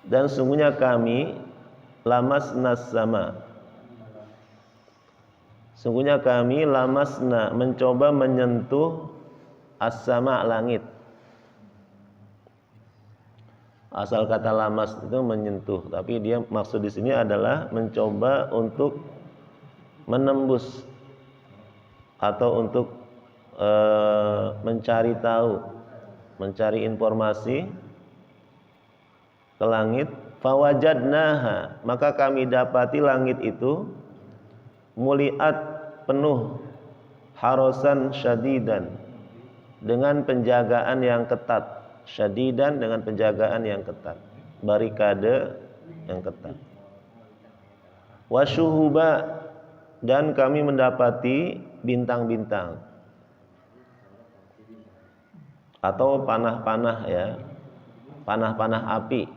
Dan sungguhnya kami lamasnas sama. Sungguhnya kami lamasna mencoba menyentuh as-sama langit. Asal kata lamas itu menyentuh, tapi dia maksud di sini adalah mencoba untuk menembus atau untuk mencari tahu, mencari informasi ke langit. Fawajadnaha, maka kami dapati langit itu muliat penuh harasan syadidan, dengan penjagaan yang ketat. Syadidan dengan penjagaan yang ketat, barikade yang ketat. Wasyuhuba, dan kami mendapati bintang-bintang atau panah-panah ya, panah-panah api.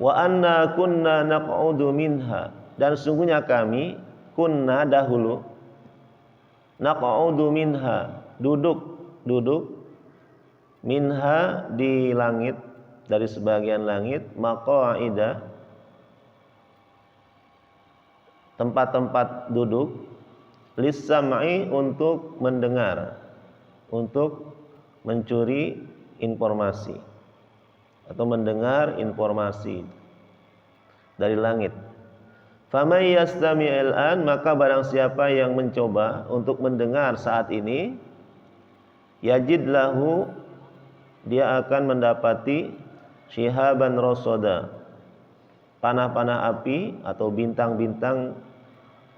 Wa anna kunna naq'udu minha, dan sungguhnya kami kunna dahulu naq'udu minha duduk minha di langit, dari sebagian langit, maq'ida tempat-tempat duduk, lis-sam'i untuk mendengar, untuk mencuri informasi atau mendengar informasi dari langit. Famay yastami'il an, maka barang siapa yang mencoba untuk mendengar saat ini, yajid lahu, dia akan mendapati syihaban rasoda, panah-panah api atau bintang-bintang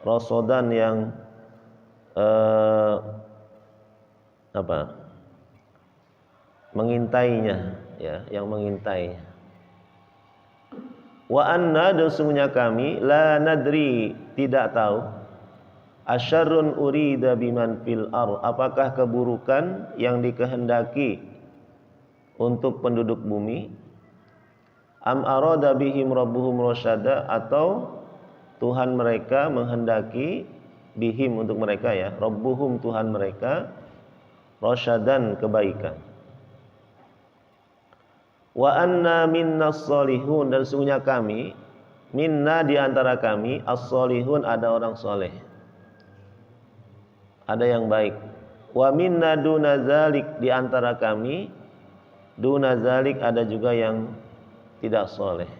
rasodan yang mengintainya ya, yang mengintainya. Wa anna, dan sungguhnya kami la nadri, tidak tahu, asyarrun urida biman fil ar, apakah keburukan yang dikehendaki untuk penduduk bumi, am arada bihim rabbuhum rasyada, atau Tuhan mereka menghendaki bihim untuk mereka ya, rabbuhum Tuhan mereka, rasyadan kebaikan. Wa anna minnas solihun, dan sungguhnya kami, minna di antara kami, as-solihun ada orang soleh, ada yang baik. Wa minna duna zalik, di antara kami, duna zalik ada juga yang tidak soleh.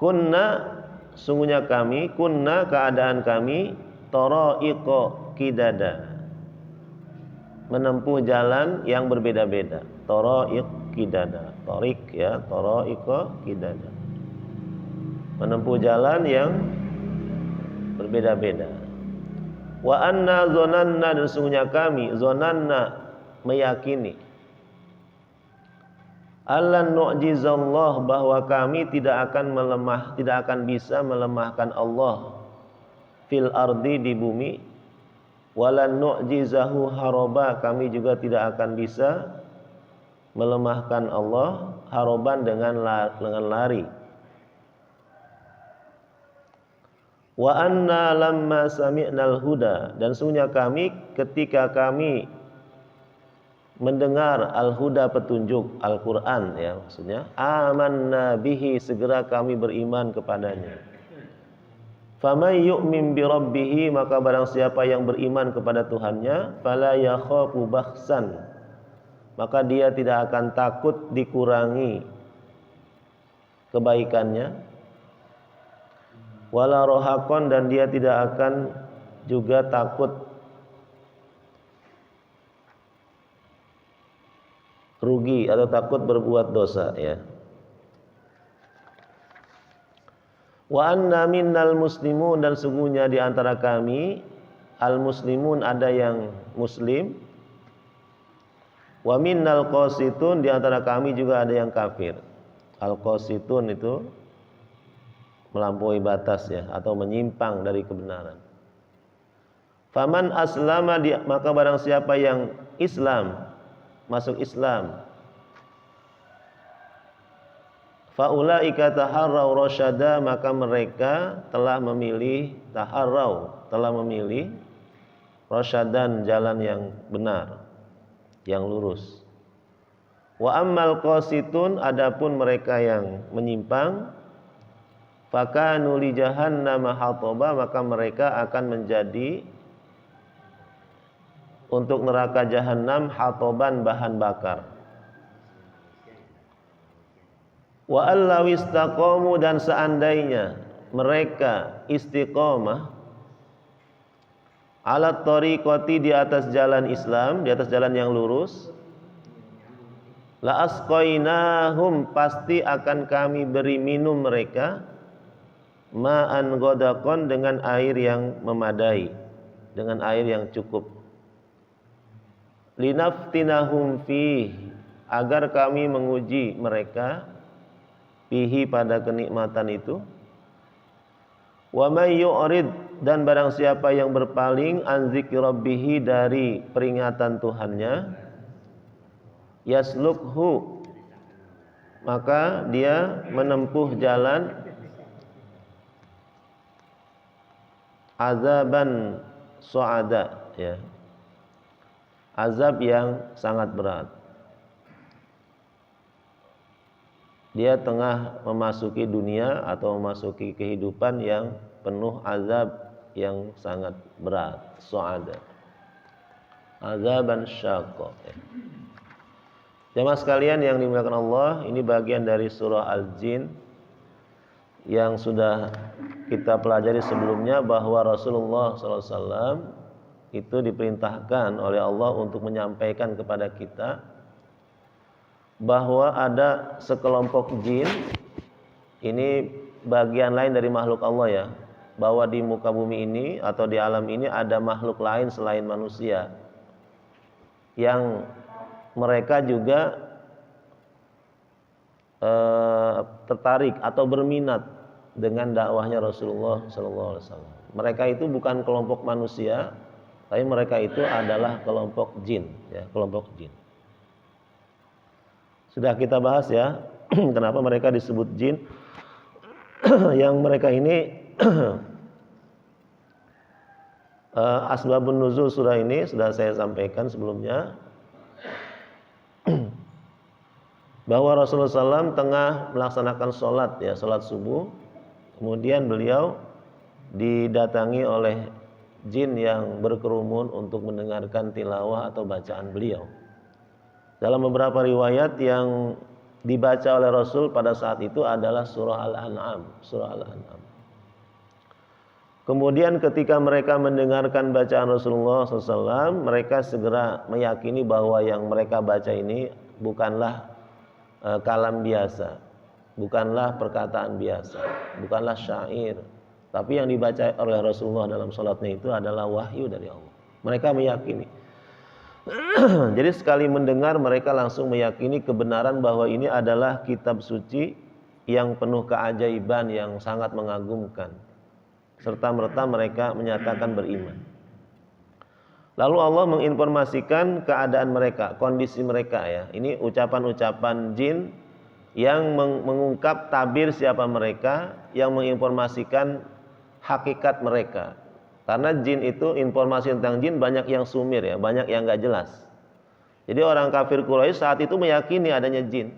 Kunna, sungguhnya kami, kunna keadaan kami, tara'iqa qidada, menempuh jalan yang berbeda-beda. Tara'iq qidada, tariq ya, tara'iqa qidada, menempuh jalan yang berbeda-beda. Wa anna zonanna, dan sungguhnya kami, zonanna meyakini, allan nu'jizallah, bahwa kami tidak akan bisa melemahkan Allah fil ardi, di bumi, walan nu'jizahu haroba, kami juga tidak akan bisa melemahkan Allah haroban dengan lari. Wa anna lamma sami'nal huda, dan sungguhnya kami ketika kami mendengar al-huda, petunjuk Al-Quran ya, maksudnya amanna bihi, segera kami beriman kepadanya. Faman yu'min bi rabbih, maka barang siapa yang beriman kepada Tuhannya, fala yakhafu bakhsan, maka dia tidak akan takut dikurangi kebaikannya, wala rohakon, dan dia tidak akan juga takut rugi atau takut berbuat dosa ya. Wa anna minnal muslimun, dan sungguhnya di antara kami al muslimun ada yang muslim, wa minnal qasitun, di antara kami juga ada yang kafir. Al qasitun itu melampaui batas ya, atau menyimpang dari kebenaran. Faman aslama, maka barang siapa yang Islam, masuk Islam, faulaika taharrau rasyada, maka mereka telah memilih telah memilih rasyadan, jalan yang benar, yang lurus. Wa ammal qasitun, adapun mereka yang menyimpang, fakanu li jahannam hataba, maka mereka akan menjadi untuk neraka jahanam hatoban, bahan bakar. Wa allaw istaqamu, dan seandainya mereka istiqomah ala tariqati, di atas jalan Islam, di atas jalan yang lurus, la asqainahum, pasti akan kami beri minum mereka, ma'an ghadaqan, dengan air yang memadai, dengan air yang cukup, linaftinahum fih, agar kami menguji mereka, fihi, pada kenikmatan itu. Wa may yu'rid, dan barang siapa yang berpaling, an dzikri rabbih, dari peringatan Tuhannya, yaslukhu, maka dia menempuh jalan azaban su'ada, ya, azab yang sangat berat. Dia tengah memasuki dunia atau memasuki kehidupan yang penuh azab yang sangat berat. Su'ada, azaban syaqqa. Jamaah sekalian yang dimuliakan Allah, ini bagian dari surah Al-Jin yang sudah kita pelajari sebelumnya, bahwa Rasulullah SAW itu diperintahkan oleh Allah untuk menyampaikan kepada kita bahwa ada sekelompok jin, ini bagian lain dari makhluk Allah ya, bahwa di muka bumi ini atau di alam ini ada makhluk lain selain manusia yang mereka juga tertarik atau berminat dengan dakwahnya Rasulullah SAW. Mereka itu bukan kelompok manusia, tapi mereka itu adalah kelompok jin, ya, kelompok jin. Sudah kita bahas ya, kenapa mereka disebut jin. Yang mereka ini asbabun nuzul surah ini sudah saya sampaikan sebelumnya, bahwa Rasulullah SAW tengah melaksanakan sholat, ya, sholat subuh, kemudian beliau didatangi oleh jin yang berkerumun untuk mendengarkan tilawah atau bacaan beliau. Dalam beberapa riwayat yang dibaca oleh Rasul pada saat itu adalah surah Al-An'am, surah Al-An'am. Kemudian ketika mereka mendengarkan bacaan Rasulullah SAW, mereka segera meyakini bahwa yang mereka baca ini bukanlah kalam biasa, bukanlah perkataan biasa, bukanlah syair, tapi yang dibaca oleh Rasulullah dalam sholatnya itu adalah wahyu dari Allah. Mereka meyakini. Jadi sekali mendengar mereka langsung meyakini kebenaran bahwa ini adalah kitab suci yang penuh keajaiban yang sangat mengagumkan. Serta merta mereka menyatakan beriman. Lalu Allah menginformasikan keadaan mereka, kondisi mereka ya. Ini ucapan-ucapan jin yang mengungkap tabir siapa mereka, yang menginformasikan hakikat mereka. Karena jin itu, informasi tentang jin banyak yang sumir ya, banyak yang gak jelas. Jadi orang kafir Quraisy saat itu meyakini adanya jin.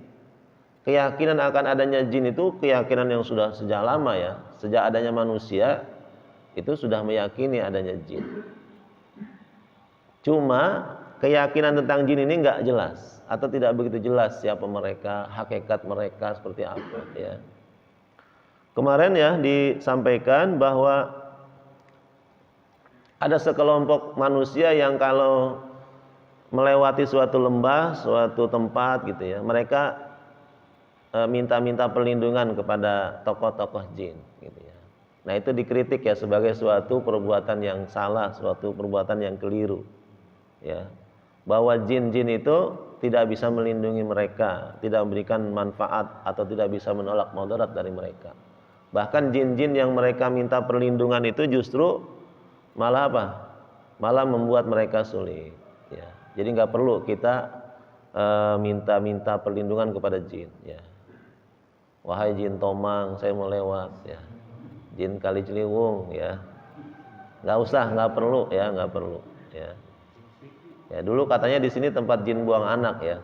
Keyakinan akan adanya jin itu keyakinan yang sudah sejak lama ya. Sejak adanya manusia itu sudah meyakini adanya jin. Cuma keyakinan tentang jin ini gak jelas atau tidak begitu jelas siapa mereka, hakikat mereka seperti apa ya. Kemarin ya disampaikan bahwa ada sekelompok manusia yang kalau melewati suatu lembah, suatu tempat gitu ya, mereka minta-minta perlindungan kepada tokoh-tokoh jin gitu ya. Nah, itu dikritik ya sebagai suatu perbuatan yang salah, suatu perbuatan yang keliru. Ya. Bahwa jin-jin itu tidak bisa melindungi mereka, tidak memberikan manfaat atau tidak bisa menolak mudarat dari mereka. Bahkan jin-jin yang mereka minta perlindungan itu justru malah apa? Malah membuat mereka sulit. Ya. Jadi nggak perlu kita minta-minta perlindungan kepada jin. Ya. Wahai jin Tomang, saya mau lewat. Ya. Jin Kali Ciliwung, ya. Nggak usah, nggak perlu, ya, nggak perlu. Ya. Ya, dulu katanya di sini tempat jin buang anak, ya.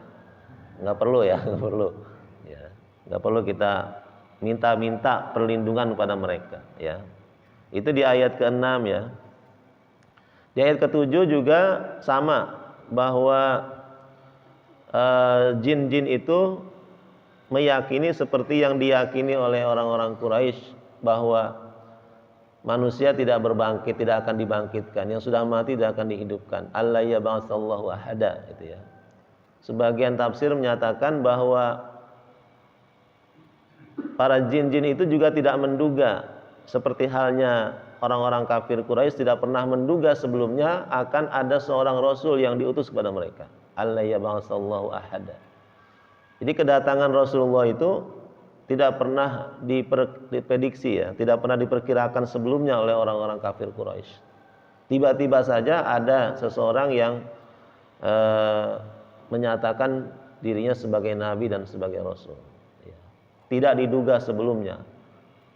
nggak perlu ya, nggak perlu. Ya, nggak perlu kita minta perlindungan kepada mereka. Ya, itu di ayat ke-6 ya. Di ayat ke-7 juga sama, bahwa jin-jin itu meyakini seperti yang diyakini oleh orang-orang Quraisy, bahwa manusia tidak berbangkit, tidak akan dibangkitkan, yang sudah mati tidak akan dihidupkan. Allah ya ba'atsallahu ahada, itu ya. Sebagian tafsir menyatakan bahwa para jin-jin itu juga tidak menduga, seperti halnya orang-orang kafir Quraisy tidak pernah menduga sebelumnya akan ada seorang rasul yang diutus kepada mereka. Allah ya ba'atsallahu ahada. Jadi kedatangan Rasulullah itu tidak pernah diprediksi ya, tidak pernah diperkirakan sebelumnya oleh orang-orang kafir Quraisy. Tiba-tiba saja ada seseorang yang menyatakan dirinya sebagai nabi dan sebagai rasul. Ya. Tidak diduga sebelumnya.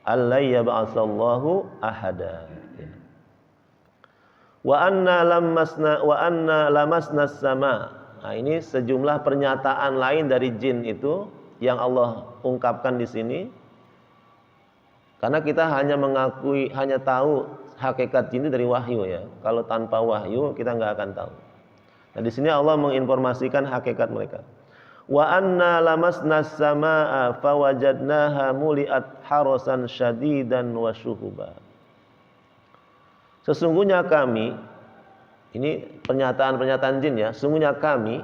Allah yab'atsallahu ahada. Ya. Wa anna lamasna sama. Nah, ini sejumlah pernyataan lain dari jin itu yang Allah ungkapkan di sini. Karena kita hanya tahu hakikat jin itu dari wahyu ya. Kalau tanpa wahyu kita nggak akan tahu. Nah, di sini Allah menginformasikan hakikat mereka. Wa anna lamasna samaa fawajadnaha muliat harasan syadidan wa syuhuba. Sesungguhnya kami, ini pernyataan-pernyataan jin ya, sesungguhnya kami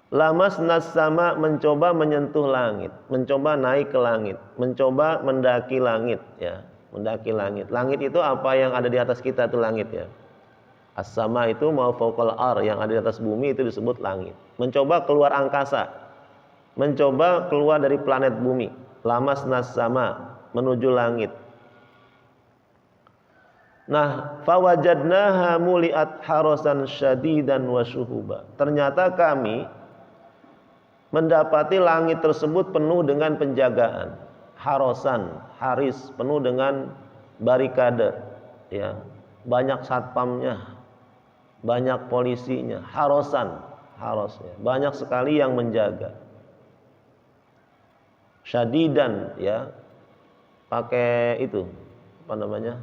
lamasna sama, mencoba menyentuh langit, mencoba naik ke langit, mencoba mendaki langit ya, mendaki langit. Langit itu apa yang ada di atas kita itu langit ya. As-sama itu mau fawqal ar, yang ada di atas bumi itu disebut langit. Mencoba keluar angkasa, mencoba keluar dari planet bumi. Lamasna sama, menuju langit. Nah, fawajadnaha muliat harasan syadidan wa syuhuba. Ternyata kami mendapati langit tersebut penuh dengan penjagaan, harasan, haris, penuh dengan barikade ya. Banyak satpamnya, banyak polisinya, harasan, harasnya. Banyak sekali yang menjaga. Syadidan ya. Pakai itu apa namanya?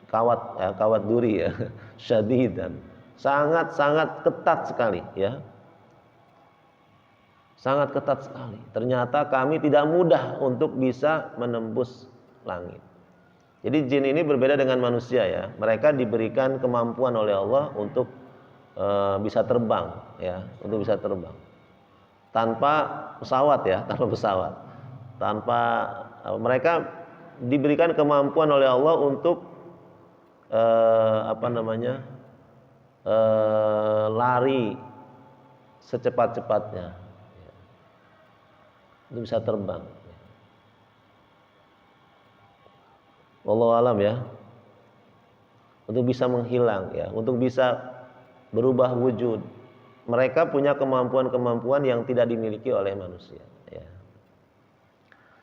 Kawat duri ya, syadidan, sangat ketat sekali ya, sangat ketat sekali. Ternyata kami tidak mudah untuk bisa menembus langit. Jadi jin ini berbeda dengan manusia ya, mereka diberikan kemampuan oleh Allah untuk bisa terbang ya, untuk bisa terbang tanpa pesawat ya, mereka diberikan kemampuan oleh Allah untuk lari secepat-cepatnya, untuk bisa terbang. Wallahu alam ya, untuk bisa menghilang ya, untuk bisa berubah wujud. Mereka punya kemampuan-kemampuan yang tidak dimiliki oleh manusia. Ya.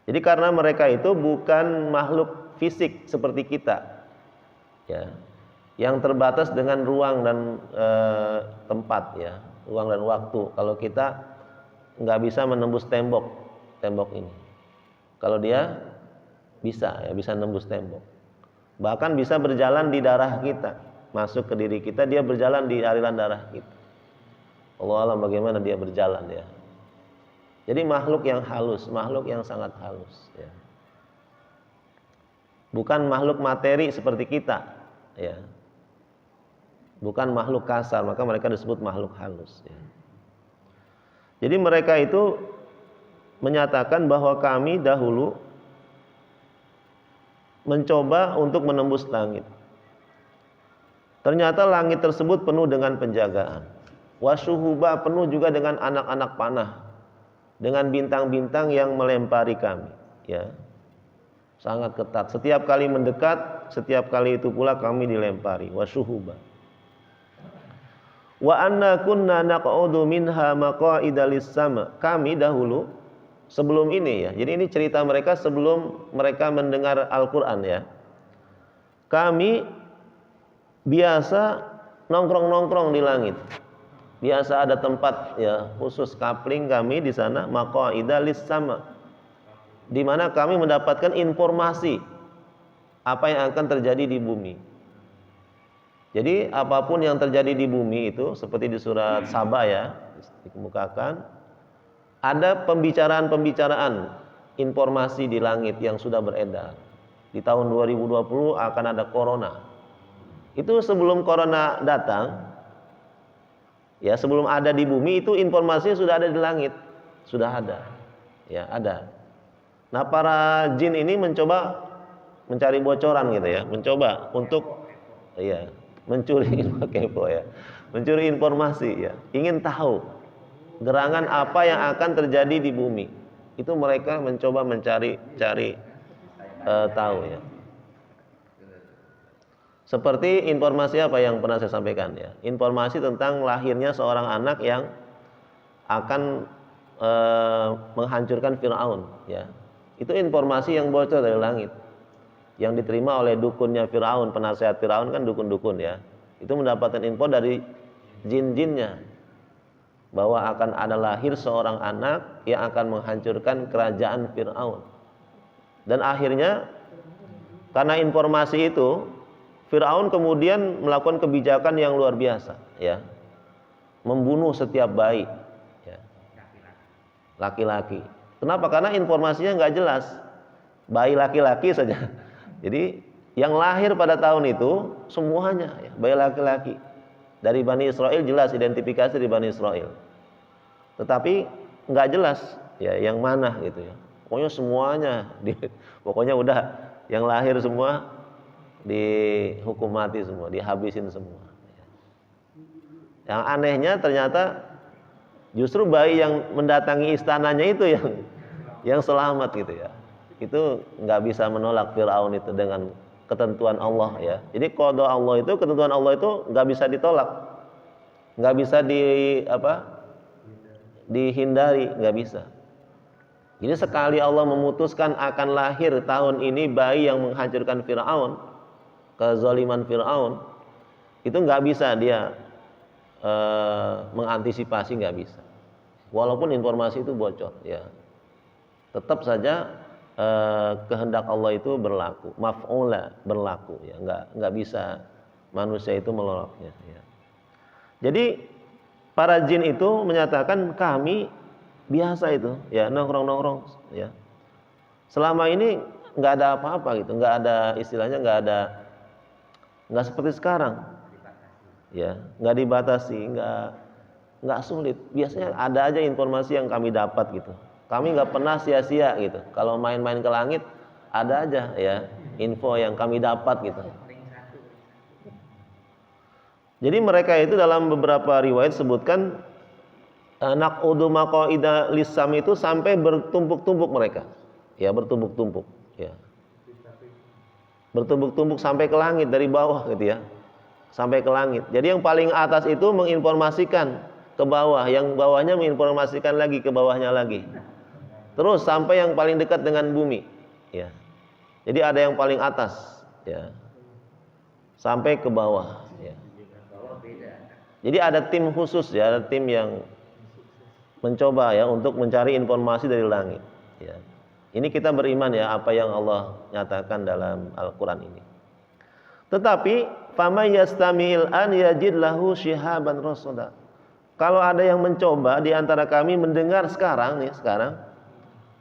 Jadi karena mereka itu bukan makhluk fisik seperti kita, ya, yang terbatas dengan ruang dan tempat, ya, ruang dan waktu. Kalau kita nggak bisa menembus tembok ini, kalau dia bisa, ya, bisa nembus tembok. Bahkan bisa berjalan di darah kita, masuk ke diri kita, dia berjalan di aliran darah kita. Allah alam bagaimana dia berjalan ya. Jadi makhluk yang halus, makhluk yang sangat halus ya. Bukan makhluk materi seperti kita ya. Bukan makhluk kasar, maka mereka disebut makhluk halus ya. Jadi mereka itu menyatakan bahwa kami dahulu mencoba untuk menembus langit. Ternyata langit tersebut penuh dengan penjagaan. Wasyuhuba, penuh juga dengan anak-anak panah, dengan bintang-bintang yang melempari kami ya. Sangat ketat. Setiap kali mendekat, setiap kali itu pula kami dilempari. Wasyuhuba. Wa anna kunna naq'udu minha maqa'ida lis-sama. Kami dahulu sebelum ini ya. Jadi ini cerita mereka sebelum mereka mendengar Al-Qur'an ya. Kami biasa nongkrong-nongkrong di langit. Biasa ada tempat ya khusus kapling kami di sana, maqaida lis-sama, di mana kami mendapatkan informasi apa yang akan terjadi di bumi. Jadi apapun yang terjadi di bumi itu seperti di surat Saba ya dikemukakan, ada pembicaraan informasi di langit yang sudah beredar. Di tahun 2020 akan ada corona. Itu sebelum corona datang, ya sebelum ada di bumi itu informasinya sudah ada di langit, sudah ada, ya ada. Nah para jin ini mencoba mencari bocoran gitu ya, mencoba untuk ya mencuri kepo ya, mencuri informasi ya, ingin tahu gerangan apa yang akan terjadi di bumi. Itu mereka mencoba mencari tahu ya. Seperti informasi apa yang pernah saya sampaikan ya, informasi tentang lahirnya seorang anak yang akan menghancurkan Firaun ya. Itu informasi yang bocor dari langit, yang diterima oleh dukunnya Firaun, penasehat Firaun kan dukun-dukun ya. Itu mendapatkan info dari jin-jinnya bahwa akan ada lahir seorang anak yang akan menghancurkan kerajaan Firaun. Dan akhirnya karena informasi itu Firaun kemudian melakukan kebijakan yang luar biasa ya. Membunuh setiap bayi ya. Laki-laki. Kenapa? Karena informasinya nggak jelas. Bayi laki-laki saja. Jadi yang lahir pada tahun itu semuanya ya, bayi laki-laki. Dari Bani Israel jelas identifikasi di Bani Israel. Tetapi nggak jelas ya yang mana gitu ya. Pokoknya semuanya pokoknya udah yang lahir semua dihukum mati semua, dihabisin semua. Yang anehnya ternyata justru bayi yang mendatangi istananya itu yang selamat gitu ya. Itu nggak bisa menolak Firaun itu dengan ketentuan Allah ya. Jadi qada Allah itu, ketentuan Allah itu nggak bisa ditolak, nggak bisa dihindari, nggak bisa. Jadi sekali Allah memutuskan akan lahir tahun ini bayi yang menghancurkan Firaun, kezaliman Firaun, itu nggak bisa dia mengantisipasi, nggak bisa. Walaupun informasi itu bocor, ya tetap saja kehendak Allah itu berlaku, maf'ula berlaku, ya nggak bisa manusia itu menolaknya. Ya. Jadi para jin itu menyatakan kami biasa itu, ya nongkrong, ya. Selama ini nggak ada apa-apa gitu, nggak ada istilahnya, nggak seperti sekarang, ya nggak dibatasi, nggak sulit. Biasanya ada aja informasi yang kami dapat gitu. Kami nggak pernah sia-sia gitu. Kalau main-main ke langit ada aja ya info yang kami dapat gitu. Jadi mereka itu dalam beberapa riwayat sebutkan naqudu maqaida lisam itu sampai bertumpuk-tumpuk mereka. Ya bertumpuk-tumpuk ya. Bertumpuk-tumpuk sampai ke langit dari bawah gitu ya. Sampai ke langit. Jadi yang paling atas itu menginformasikan ke bawah, yang bawahnya menginformasikan lagi ke bawahnya lagi. Terus sampai yang paling dekat dengan bumi, ya. Jadi ada yang paling atas, ya. Sampai ke bawah, ya. Jadi ada tim khusus ya, ada tim yang mencoba ya untuk mencari informasi dari langit, ya. Ini kita beriman ya apa yang Allah nyatakan dalam Al-Qur'an ini. Tetapi faman yastamil an yajid lahu shihaban rasada. Kalau ada yang mencoba di antara kami mendengar sekarang,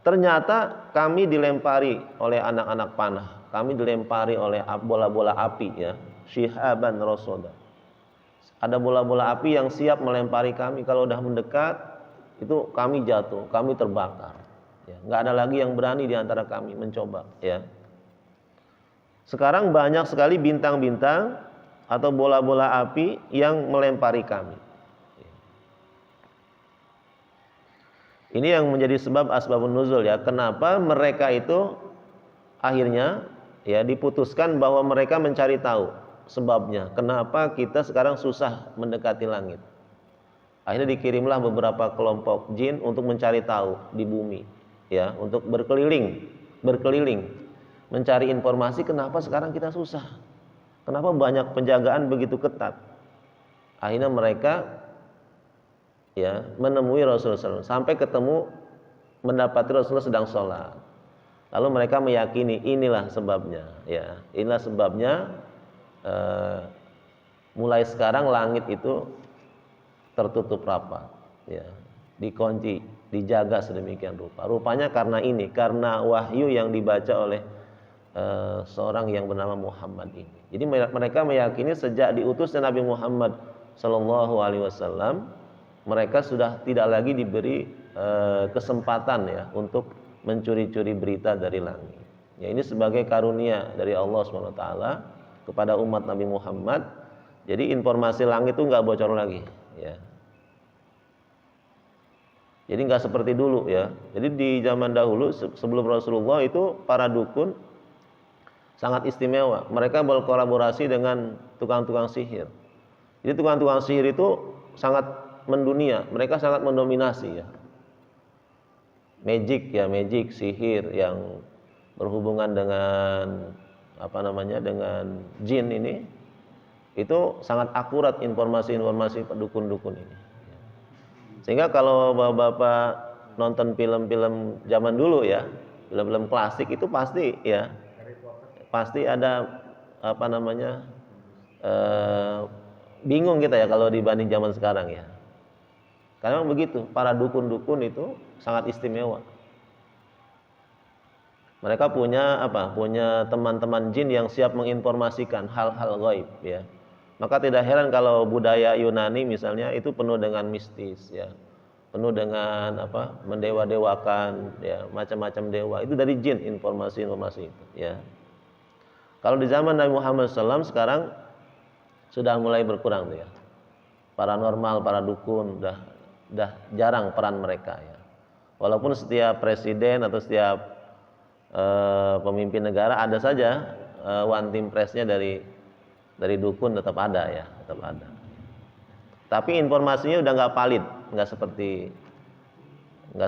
ternyata kami dilempari oleh anak-anak panah, kami dilempari oleh bola-bola api ya, shihaban rasada. Ada bola-bola api yang siap melempari kami, kalau udah mendekat itu kami jatuh, kami terbakar. Ya, nggak ada lagi yang berani di antara kami mencoba ya. Sekarang banyak sekali bintang-bintang atau bola-bola api yang melempari kami. Ini yang menjadi sebab asbabun nuzul ya. Kenapa mereka itu akhirnya ya diputuskan bahwa mereka mencari tahu sebabnya. Kenapa kita sekarang susah mendekati langit. Akhirnya dikirimlah beberapa kelompok jin untuk mencari tahu di bumi. Ya, untuk berkeliling mencari informasi kenapa sekarang kita susah, kenapa banyak penjagaan begitu ketat. Akhirnya mereka ya menemui Rasulullah SAW, sampai ketemu mendapati Rasulullah sedang sholat. Lalu mereka meyakini inilah sebabnya, ya inilah sebabnya mulai sekarang langit itu tertutup rapat, ya dikunci, dijaga sedemikian rupa. Rupanya karena ini, karena wahyu yang dibaca oleh seorang yang bernama Muhammad ini. Jadi mereka meyakini sejak diutusnya Nabi Muhammad Sallallahu Alaihi Wasallam, mereka sudah tidak lagi diberi kesempatan ya untuk mencuri-curi berita dari langit. Ya, ini sebagai karunia dari Allah SWT kepada umat Nabi Muhammad. Jadi informasi langit itu nggak bocor lagi. Ya. Jadi nggak seperti dulu ya. Jadi di zaman dahulu sebelum Rasulullah itu para dukun sangat istimewa. Mereka berkolaborasi dengan tukang-tukang sihir. Jadi tukang-tukang sihir itu sangat mendunia. Mereka sangat mendominasi ya. Magic ya, magic sihir yang berhubungan dengan dengan jin ini, itu sangat akurat informasi-informasi dukun-dukun ini. Sehingga kalau bapak-bapak nonton film-film zaman dulu ya, film-film klasik itu pasti ya, pasti ada bingung kita ya kalau dibanding zaman sekarang ya. Karena memang begitu, para dukun-dukun itu sangat istimewa. Mereka punya teman-teman jin yang siap menginformasikan hal-hal gaib ya. Maka tidak heran kalau budaya Yunani misalnya itu penuh dengan mistis ya. Penuh dengan mendewa-dewakan ya, macam-macam dewa. Itu dari jin informasi-informasi itu ya. Kalau di zaman Nabi Muhammad SAW sekarang sudah mulai berkurang tuh ya. Paranormal, para dukun udah jarang peran mereka ya. Walaupun setiap presiden atau setiap pemimpin negara ada saja one team pressnya dari dukun tetap ada ya, tetap ada. Tapi informasinya udah nggak valid, nggak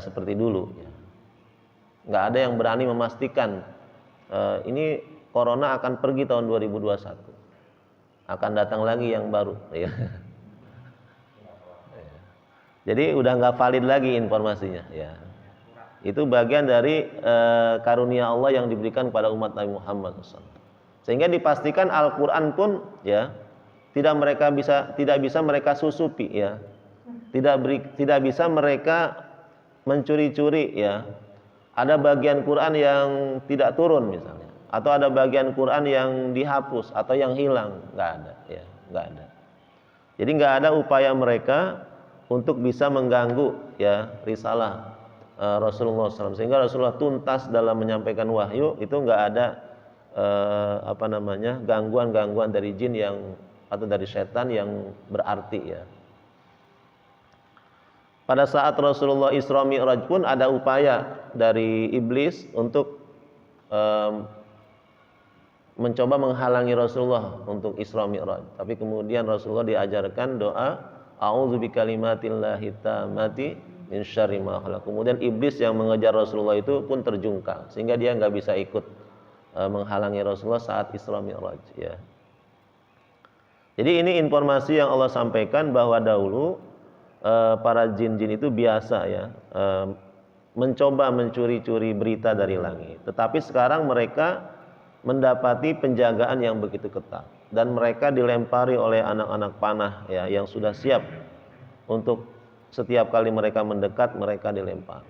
seperti dulu ya. Nggak ada yang berani memastikan ini corona akan pergi tahun 2021, akan datang lagi yang baru ya. Jadi udah nggak valid lagi informasinya ya. Itu bagian dari karunia Allah yang diberikan kepada umat Nabi Muhammad SAW. Sehingga dipastikan Al-Quran pun ya tidak bisa mereka susupi ya, tidak bisa mereka mencuri-curi ya. Ada bagian Quran yang tidak turun misalnya, atau ada bagian Quran yang dihapus atau yang hilang, nggak ada ya, nggak ada. Jadi nggak ada upaya mereka untuk bisa mengganggu ya risalah Rasulullah SAW, sehingga Rasulullah tuntas dalam menyampaikan wahyu. Itu nggak ada gangguan-gangguan dari jin atau dari setan yang berarti ya. Pada saat Rasulullah Isra Mi'raj pun ada upaya dari iblis untuk mencoba menghalangi Rasulullah untuk Isra Mi'raj. Tapi kemudian Rasulullah diajarkan doa a'udzu bikalimatillahi tammati min syarri ma khalaq. Kemudian iblis yang mengejar Rasulullah itu pun terjungkal sehingga dia nggak bisa ikut menghalangi Rasulullah saat Isra Mi'raj ya. Jadi ini informasi yang Allah sampaikan bahwa dahulu para jin-jin itu biasa ya mencoba mencuri-curi berita dari langit. Tetapi sekarang mereka mendapati penjagaan yang begitu ketat dan mereka dilempari oleh anak-anak panah ya yang sudah siap untuk setiap kali mereka mendekat mereka dilempar.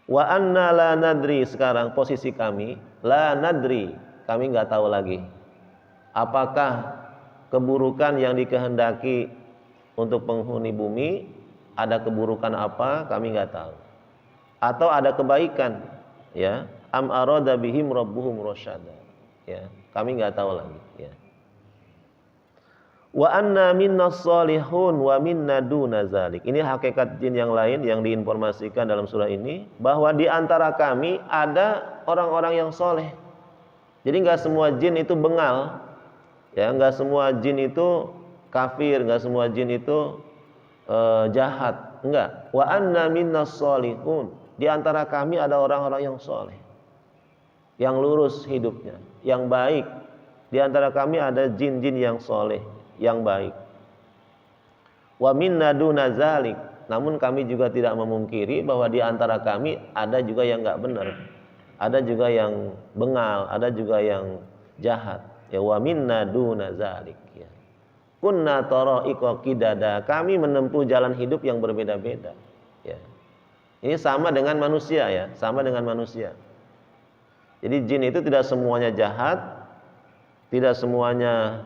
Wa anna la nadri, sekarang posisi kami la nadri, kami nggak tahu lagi apakah keburukan yang dikehendaki untuk penghuni bumi, ada keburukan apa kami nggak tahu, atau ada kebaikan ya, am arada bihim rabbuhum rasyada ya, kami nggak tahu lagi ya. Wa anna minnas salihun wa minna duna zalik. Ini hakikat jin yang lain yang diinformasikan dalam surah ini, bahwa di antara kami ada orang-orang yang soleh. Jadi nggak semua jin itu bengal, ya nggak semua jin itu kafir, nggak semua jin itu jahat, enggak. Wa anna minnas salihun. Di antara kami ada orang-orang yang soleh, yang lurus hidupnya, yang baik. Di antara kami ada jin-jin yang soleh, yang baik. Wa minna duna zalik, namun kami juga tidak memungkiri bahwa di antara kami ada juga yang enggak benar. Ada juga yang bengal, ada juga yang jahat. Ya wa minna duna zalik ya. Kunna tara'iqa qidada. Kami menempuh jalan hidup yang berbeda-beda. Ya. Ini sama dengan manusia ya, sama dengan manusia. Jadi jin itu tidak semuanya jahat, tidak semuanya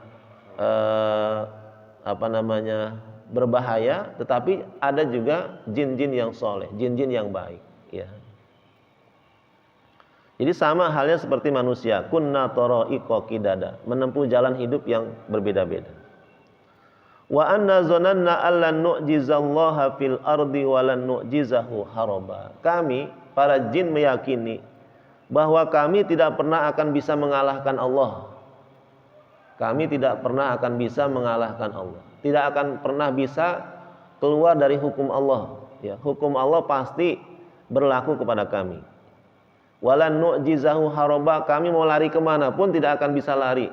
berbahaya, tetapi ada juga jin-jin yang soleh, jin-jin yang baik. Ya. Jadi sama halnya seperti manusia, kunna tara'iqa qidada, menempuh jalan hidup yang berbeda-beda. Wa anna zananna allan nu'jizallaha fil ardi wa lan nu'jizahu haraba. Kami para jin meyakini bahwa kami tidak pernah akan bisa mengalahkan Allah. Kami tidak pernah akan bisa mengalahkan Allah. Tidak akan pernah bisa keluar dari hukum Allah. Ya, hukum Allah pasti berlaku kepada kami. Walan nu'jizahu haraba. Kami mau lari kemana pun tidak akan bisa lari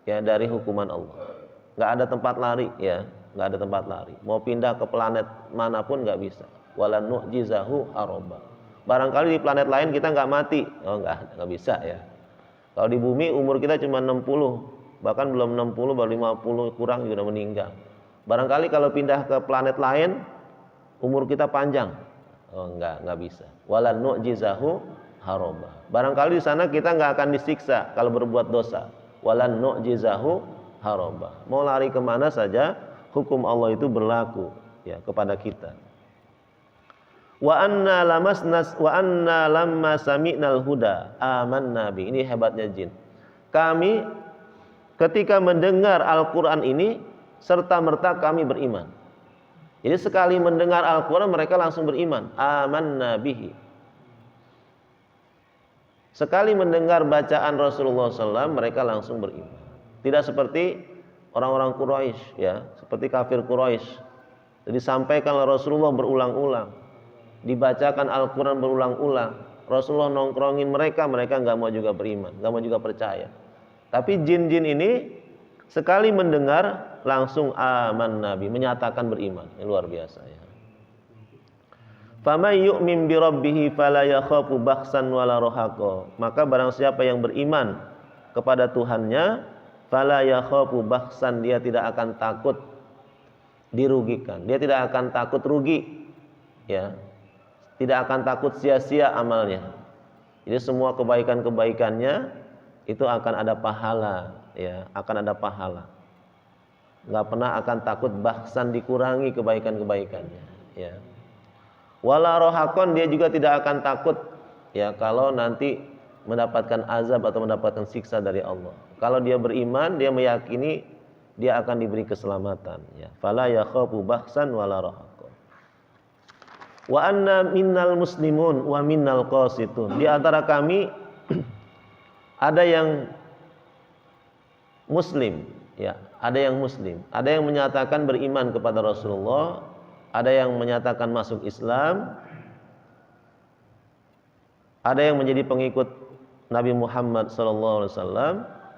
ya dari hukuman Allah. Nggak ada tempat lari ya, nggak ada tempat lari. Mau pindah ke planet manapun nggak bisa. Walan nu'jizahu haraba. Barangkali di planet lain kita nggak mati, nggak bisa ya. Kalau di bumi umur kita cuma 60, bahkan belum 60 baru 50 kurang juga udah meninggal. Barangkali kalau pindah ke planet lain umur kita panjang, nggak bisa. Walan nu'jizahu haraba. Barangkali di sana kita nggak akan disiksa kalau berbuat dosa. Walan nu'jizahu haraba. Mau lari kemana saja hukum Allah itu berlaku ya kepada kita. Wa anna lamma sami'nal huda amanna bi. Ini hebatnya jin. Kami ketika mendengar Al-Qur'an ini serta merta kami beriman. Jadi sekali mendengar Al-Qur'an mereka langsung beriman. Amanna bihi. Sekali mendengar bacaan Rasulullah SAW mereka langsung beriman. Tidak seperti orang-orang Quraisy ya, seperti kafir Quraisy. Jadi disampaikan oleh Rasulullah berulang-ulang, dibacakan Al-Qur'an berulang-ulang. Rasulullah nongkrongin mereka nggak mau juga beriman, nggak mau juga percaya. Tapi jin-jin ini sekali mendengar langsung aman Nabi, menyatakan beriman. Ini luar biasa ya. Faman yu'min bi rabbih fala yakhafu bakhsan wala rahaqa. Maka barang siapa yang beriman kepada Tuhannya, fala yakhafu bakhsan, dia tidak akan takut dirugikan, dia tidak akan takut rugi ya, tidak akan takut sia-sia amalnya. Jadi semua kebaikan-kebaikannya itu akan ada pahala ya, akan ada pahala. Enggak pernah akan takut bakhsan dikurangi kebaikan-kebaikannya ya. Wala rohakon, dia juga tidak akan takut ya kalau nanti mendapatkan azab atau mendapatkan siksa dari Allah. Kalau dia beriman, dia meyakini dia akan diberi keselamatan ya. Fala yakhafu bakhsan wala rohakon. Wa anna minnal muslimun wa minnal qasitun. Di antara kami ada yang muslim ya, ada yang muslim, ada yang menyatakan beriman kepada Rasulullah, ada yang menyatakan masuk Islam, ada yang menjadi pengikut Nabi Muhammad SAW.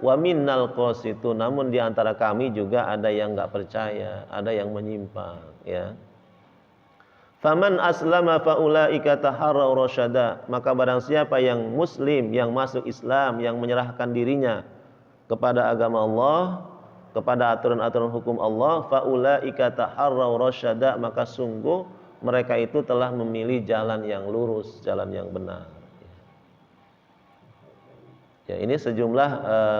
Wa minnal qasitun, namun di antara kami juga ada yang enggak percaya, ada yang menyimpang ya. Faman aslama faulaika taharraw rasyada. Maka barang siapa yang muslim, yang masuk Islam, yang menyerahkan dirinya kepada agama Allah, kepada aturan-aturan hukum Allah, faulaika taharraw rasyada, maka sungguh mereka itu telah memilih jalan yang lurus, jalan yang benar. Ya, ini sejumlah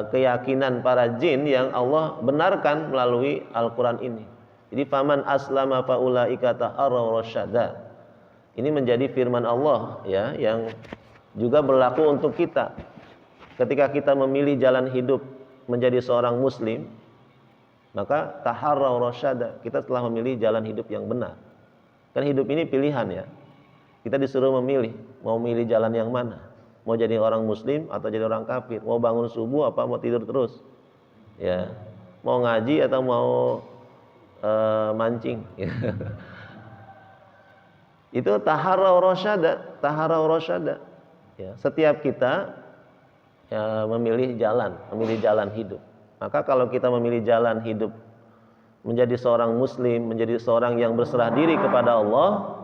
keyakinan para jin yang Allah benarkan melalui Al-Qur'an ini. Jadi faman aslama faulaika taharraw rasyada. Ini menjadi firman Allah ya, yang juga berlaku untuk kita. Ketika kita memilih jalan hidup menjadi seorang muslim, maka taharraw rasyada, kita telah memilih jalan hidup yang benar. Kan hidup ini pilihan ya. Kita disuruh memilih, mau milih jalan yang mana? Mau jadi orang muslim atau jadi orang kafir? Mau bangun subuh apa mau tidur terus? Ya. Mau ngaji atau mau mancing? Itu taharraw rasyada, taharraw rasyada. Ya, setiap kita ya, memilih jalan hidup. Maka kalau kita memilih jalan hidup menjadi seorang muslim, menjadi seorang yang berserah diri kepada Allah,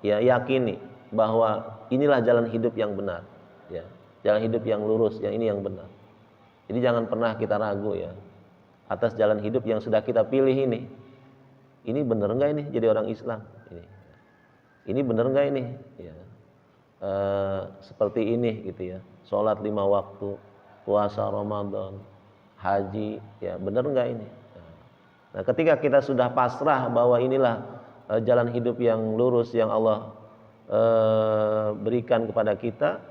ya yakini bahwa inilah jalan hidup yang benar, ya, jalan hidup yang lurus, yang ini yang benar. Jadi jangan pernah kita ragu ya atas jalan hidup yang sudah kita pilih ini. Ini benar enggak ini jadi orang Islam? Ini benar enggak ini? Ya. Seperti ini gitu ya. Sholat 5 waktu, puasa Ramadan, haji, ya benar enggak ini? Nah, ketika kita sudah pasrah bahwa inilah jalan hidup yang lurus yang Allah berikan kepada kita,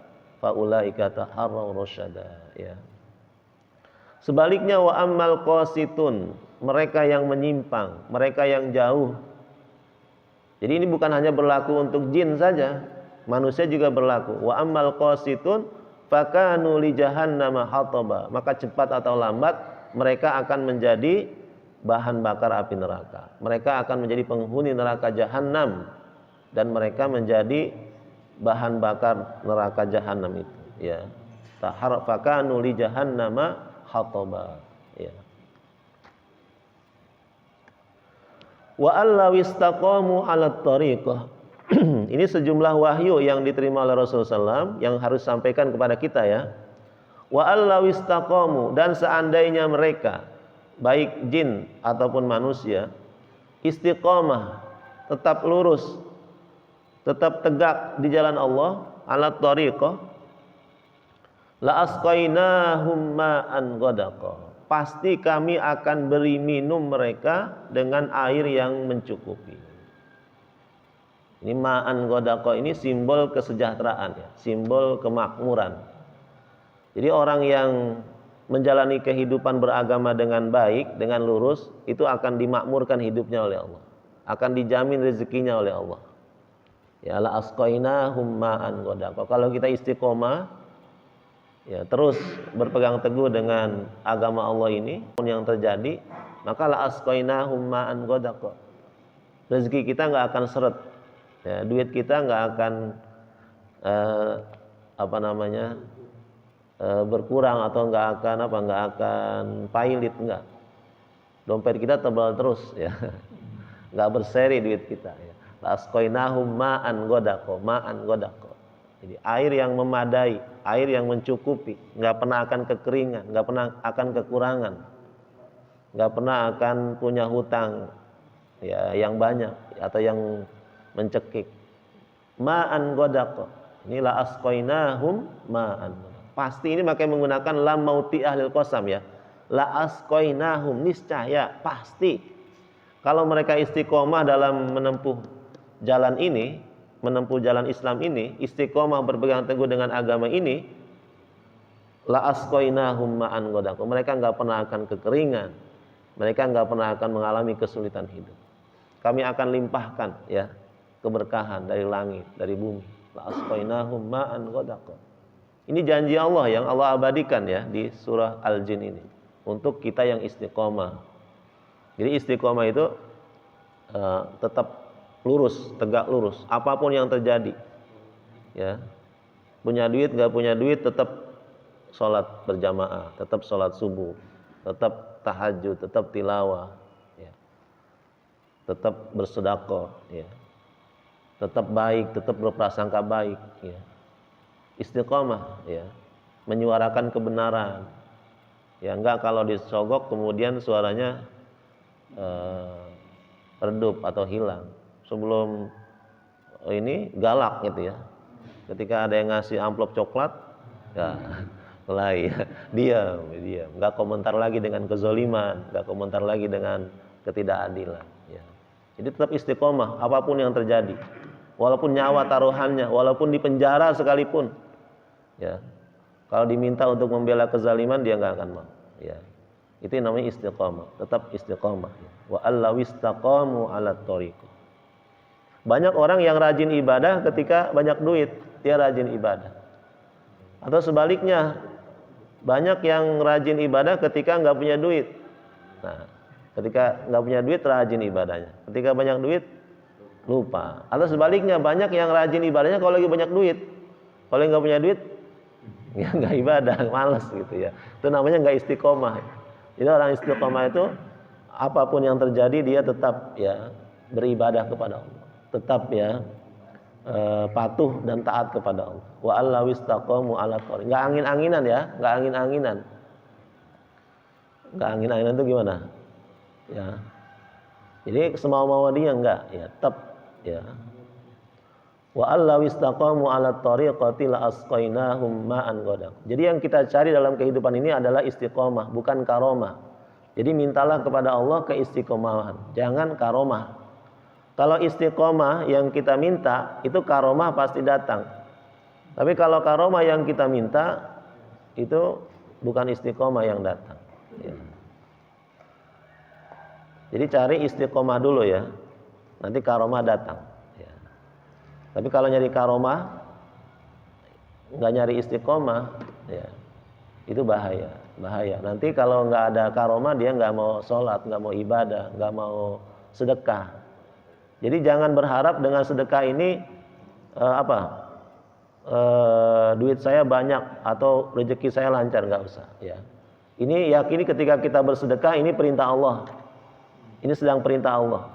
faulaika taharraw rasyada, ya. Sebaliknya wa ammal qasitun, mereka yang menyimpang, mereka yang jauh. Jadi ini bukan hanya berlaku untuk jin saja, manusia juga berlaku. Wa ammal qasitun fakanu li jahannama hataba, maka cepat atau lambat mereka akan menjadi bahan bakar api neraka. Mereka akan menjadi penghuni neraka jahanam dan mereka menjadi bahan bakar neraka jahanam itu, ya. Fakanu li jahannama hataba, ya. Wa allaw istaqamu 'ala tariqah. Ini sejumlah wahyu yang diterima oleh Rasulullah SAW yang harus sampaikan kepada kita, ya. Wa allaw istaqamu, dan seandainya mereka baik jin ataupun manusia istiqamah, tetap lurus, tetap tegak di jalan Allah, 'ala tariqah, la asqainahum ma'an ghadaqa, pasti kami akan beri minum mereka dengan air yang mencukupi. Ini ma'an ghadaqa ini simbol kesejahteraan, ya, simbol kemakmuran. Jadi orang yang menjalani kehidupan beragama dengan baik, dengan lurus, itu akan dimakmurkan hidupnya oleh Allah, akan dijamin rezekinya oleh Allah. Ya, la asqainahum ma'an ghadaqa. Kalau kita istiqomah, ya, terus berpegang teguh dengan agama Allah ini, pun yang terjadi, maka la asqainahum ma'an ghadaqa. Rezeki kita nggak akan seret, ya, duit kita nggak akan berkurang atau nggak akan pailit, enggak. Dompet kita tebal terus, ya, nggak berseri duit kita. Ya. La asqainahum ma'an ghadaqa. Jadi air yang memadai, air yang mencukupi, nggak pernah akan kekeringan, nggak pernah akan kekurangan, nggak pernah akan punya hutang, ya, yang banyak atau yang mencekik. Ma'an ghadaqa. Ini la asqainahum ma'an. Pasti ini makanya menggunakan lam mauti ahlil qasam, ya. La asqainahum, niscaya, pasti. Kalau mereka istiqomah dalam menempuh jalan ini, menempuh jalan Islam ini, istiqomah berpegang teguh dengan agama ini, la asqainahum ma'an ghadaqa. Mereka enggak pernah akan kekeringan. Mereka enggak pernah akan mengalami kesulitan hidup. Kami akan limpahkan, ya, keberkahan dari langit, dari bumi. La asqainahum ma'an ghadaqa. Ini janji Allah yang Allah abadikan, ya, di surah Al-Jin ini untuk kita yang istiqomah. Jadi istiqomah itu tetap lurus, tegak lurus, apapun yang terjadi, ya. Punya duit, nggak punya duit, tetap sholat berjamaah, tetap sholat subuh, tetap tahajud, tetap tilawah, ya. Tetap bersedekah, ya. Tetap baik, tetap berprasangka baik, ya. Istiqomah, ya, menyuarakan kebenaran, ya, enggak kalau disogok kemudian suaranya redup atau hilang. Sebelum ini galak gitu, ya. Ketika ada yang ngasih amplop coklat, ya, mulai, ya, diam, enggak komentar lagi dengan kezaliman, enggak komentar lagi dengan ketidakadilan, ya. Jadi tetap istiqomah apapun yang terjadi, walaupun nyawa taruhannya, walaupun di penjara sekalipun, ya. Kalau diminta untuk membela kezaliman dia enggak akan mau, ya. Itu yang namanya istiqomah, tetap istiqomah, ya. Wa allaw istaqamu 'ala thariqah. Banyak orang yang rajin ibadah ketika banyak duit, dia rajin ibadah. Atau sebaliknya, banyak yang rajin ibadah ketika enggak punya duit. Nah, ketika enggak punya duit rajin ibadahnya. Ketika banyak duit lupa. Atau sebaliknya, banyak yang rajin ibadahnya kalau lagi banyak duit. Kalau enggak punya duit, ya enggak ibadah, malas gitu, ya. Itu namanya enggak istiqomah. Jadi orang istiqomah itu apapun yang terjadi dia tetap ya beribadah kepada Allah, tetap ya patuh dan taat kepada Allah. Wa allawistaqamu ala thariq. Enggak angin-anginan ya, enggak angin-anginan. Enggak angin-anginan itu gimana? Ya. Jadi semau-mau dia enggak, ya tetap ya. Wa allawistaqamu ala thariqati la asqainahum ma'an ghadaq. Jadi yang kita cari dalam kehidupan ini adalah istiqomah, bukan karomah. Jadi mintalah kepada Allah keistiqomahan, jangan karomah. Kalau istiqomah yang kita minta, itu karomah pasti datang. Tapi kalau karomah yang kita minta, itu bukan istiqomah yang datang. Ya. Jadi cari istiqomah dulu ya, nanti karomah datang. Ya. Tapi kalau nyari karomah, nggak nyari istiqomah, ya, itu bahaya. Nanti kalau nggak ada karomah, dia nggak mau sholat, nggak mau ibadah, nggak mau sedekah. Jadi jangan berharap dengan sedekah ini duit saya banyak atau rezeki saya lancar, nggak usah. Ya. Ini yakini ketika kita bersedekah ini perintah Allah. Ini sedang perintah Allah.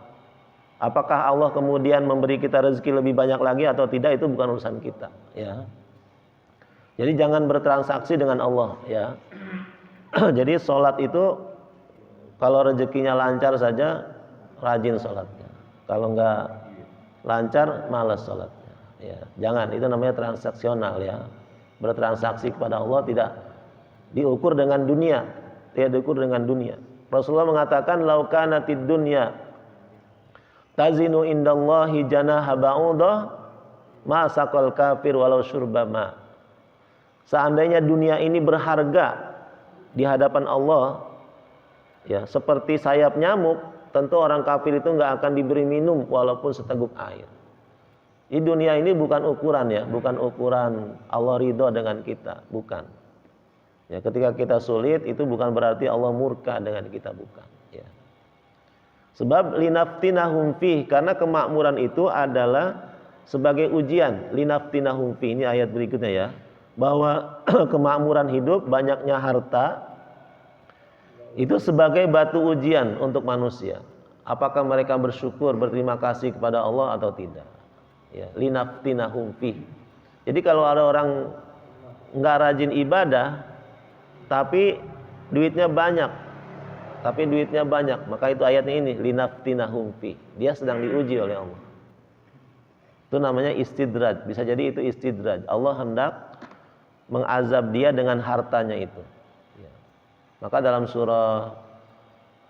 Apakah Allah kemudian memberi kita rezeki lebih banyak lagi atau tidak, itu bukan urusan kita. Ya. Jadi jangan bertransaksi dengan Allah. Ya. Jadi sholat itu kalau rezekinya lancar saja rajin sholatnya. Kalau nggak lancar, malas sholatnya. Ya, jangan, itu namanya transaksional ya. Bertransaksi kepada Allah tidak diukur dengan dunia, tidak diukur dengan dunia. Rasulullah mengatakan, "Lau kanatid dunya tazinu indallahi janaha ba'udah, ma saqal kafir walau syurba ma." Seandainya dunia ini berharga di hadapan Allah, ya seperti sayap nyamuk, tentu orang kafir itu nggak akan diberi minum walaupun seteguk air. Di dunia ini bukan ukuran ya, bukan ukuran Allah ridho dengan kita, bukan. Ya, ketika kita sulit itu bukan berarti Allah murka dengan kita, bukan. Ya. Sebab linaftinahum fih, karena kemakmuran itu adalah sebagai ujian. Linaftinahum fih, ini ayat berikutnya ya, bahwa kemakmuran hidup, banyaknya harta, itu sebagai batu ujian untuk manusia. Apakah mereka bersyukur, berterima kasih kepada Allah atau tidak? Ya, linaftinahum fih. Jadi kalau ada orang nggak rajin ibadah, tapi duitnya banyak, maka itu ayatnya ini linaftinahum fih. Dia sedang diuji oleh Allah. Itu namanya istidraj. Bisa jadi itu istidraj. Allah hendak mengazab dia dengan hartanya itu. Maka dalam surah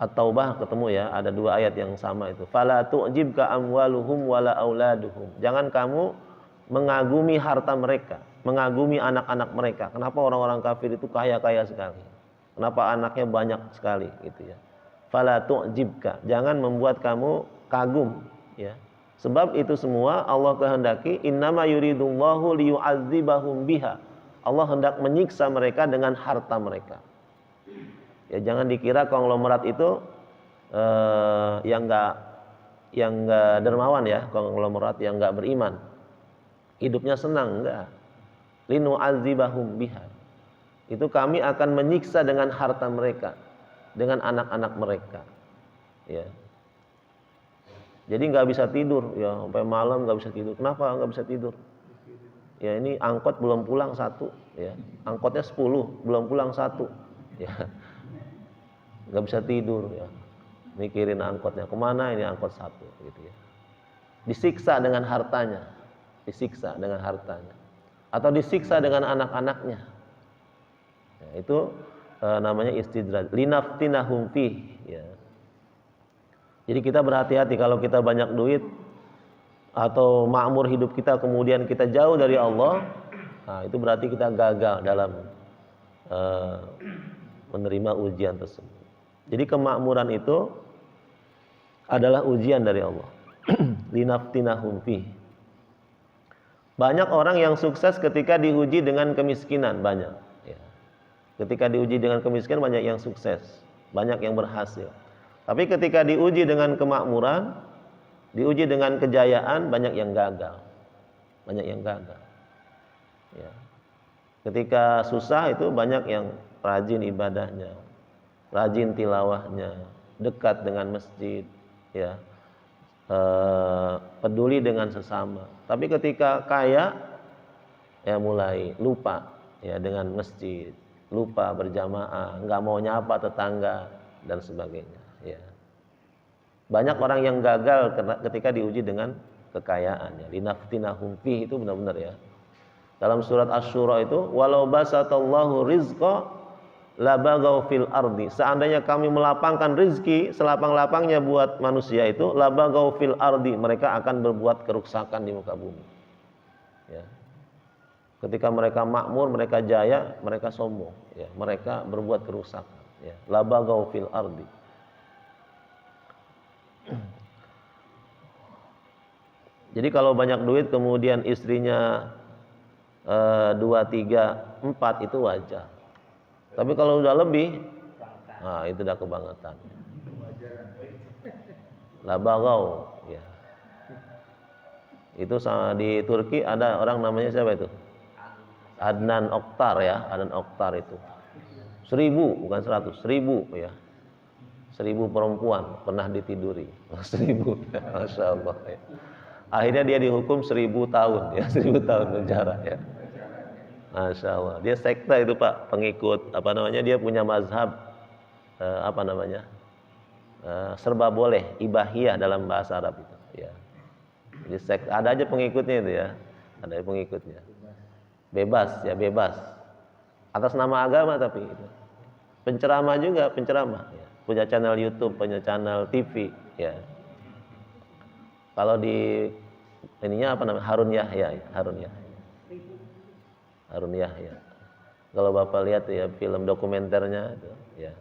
At-Taubah ketemu ya, ada dua ayat yang sama itu. Fala tu'jibka amwaluhum wala auladuhum. Jangan kamu mengagumi harta mereka, mengagumi anak-anak mereka. Kenapa orang-orang kafir itu kaya-kaya sekali? Kenapa anaknya banyak sekali gitu ya. Fala tu'jibka. Jangan membuat kamu kagum ya. Sebab itu semua Allah kehendaki, innama yuridullahu liyu'adzibahum biha. Allah hendak menyiksa mereka dengan harta mereka. Ya jangan dikira konglomerat itu yang enggak dermawan ya, konglomerat yang enggak beriman. Hidupnya senang, enggak. Linu'adzibahum biha. Itu kami akan menyiksa dengan harta mereka, dengan anak-anak mereka. Ya. Jadi enggak bisa tidur ya, sampai malam enggak bisa tidur. Kenapa enggak bisa tidur? Ya ini angkot belum pulang satu, ya. Angkotnya 10, belum pulang satu. Ya. Nggak bisa tidur ya, mikirin angkotnya kemana, ini angkot satu gitu ya. Disiksa dengan hartanya, atau disiksa dengan anak-anaknya. Ya, itu namanya istidraj. Linaftinahum fih. Ya. Jadi kita berhati-hati kalau kita banyak duit atau makmur hidup kita kemudian kita jauh dari Allah, nah itu berarti kita gagal dalam menerima ujian tersebut. Jadi kemakmuran itu adalah ujian dari Allah. Linaftinahum fih. Banyak orang yang sukses ketika diuji dengan kemiskinan, banyak. Ya. Ketika diuji dengan kemiskinan banyak yang sukses, banyak yang berhasil. Tapi ketika diuji dengan kemakmuran, diuji dengan kejayaan, banyak yang gagal. Ya. Ketika susah itu banyak yang rajin ibadahnya, rajin tilawahnya, dekat dengan masjid, ya, peduli dengan sesama. Tapi ketika kaya, ya mulai lupa ya dengan masjid, lupa berjamaah, nggak mau nyapa tetangga dan sebagainya. Ya. Banyak orang yang gagal ketika diuji dengan kekayaan. Ya. Linaftinahum fi itu benar-benar ya. Dalam surat Asy-Syura itu, walau basatallahu rizqa labagaw fil ardi. Seandainya kami melapangkan rizki selapang-lapangnya buat manusia itu, labagaw fil ardi, mereka akan berbuat kerusakan di muka bumi. Ya. Ketika mereka makmur, mereka jaya, mereka sombong, ya. Mereka berbuat kerusakan, ya. Labagaw fil ardi. Jadi kalau banyak duit kemudian istrinya 2, 3, 4 itu wajar. Tapi kalau udah lebih, nah itu udah kebangetan. Labagaw, ya. Itu sama di Turki ada orang namanya siapa itu? Adnan Oktar ya, Adnan Oktar itu 1000 bukan 100, 1000 ya, 1000 perempuan pernah ditiduri. 1000, Masya Allah ya. Akhirnya dia dihukum 1000 tahun ya, 1000 tahun penjara ya. Masya Allah, dia sekte itu Pak, pengikut apa namanya, dia punya mazhab apa namanya, serba boleh, ibahiyah dalam bahasa Arab itu ya. Jadi sekte, ada aja pengikutnya itu ya, ada pengikutnya. Bebas ya, bebas atas nama agama, tapi itu penceramah juga, penceramah ya. Punya channel YouTube, punya channel TV ya. Kalau di ininya apa namanya, Harun Yahya ya, Harun Yahya. Kalau Bapak lihat ya film dokumenternya itu ya,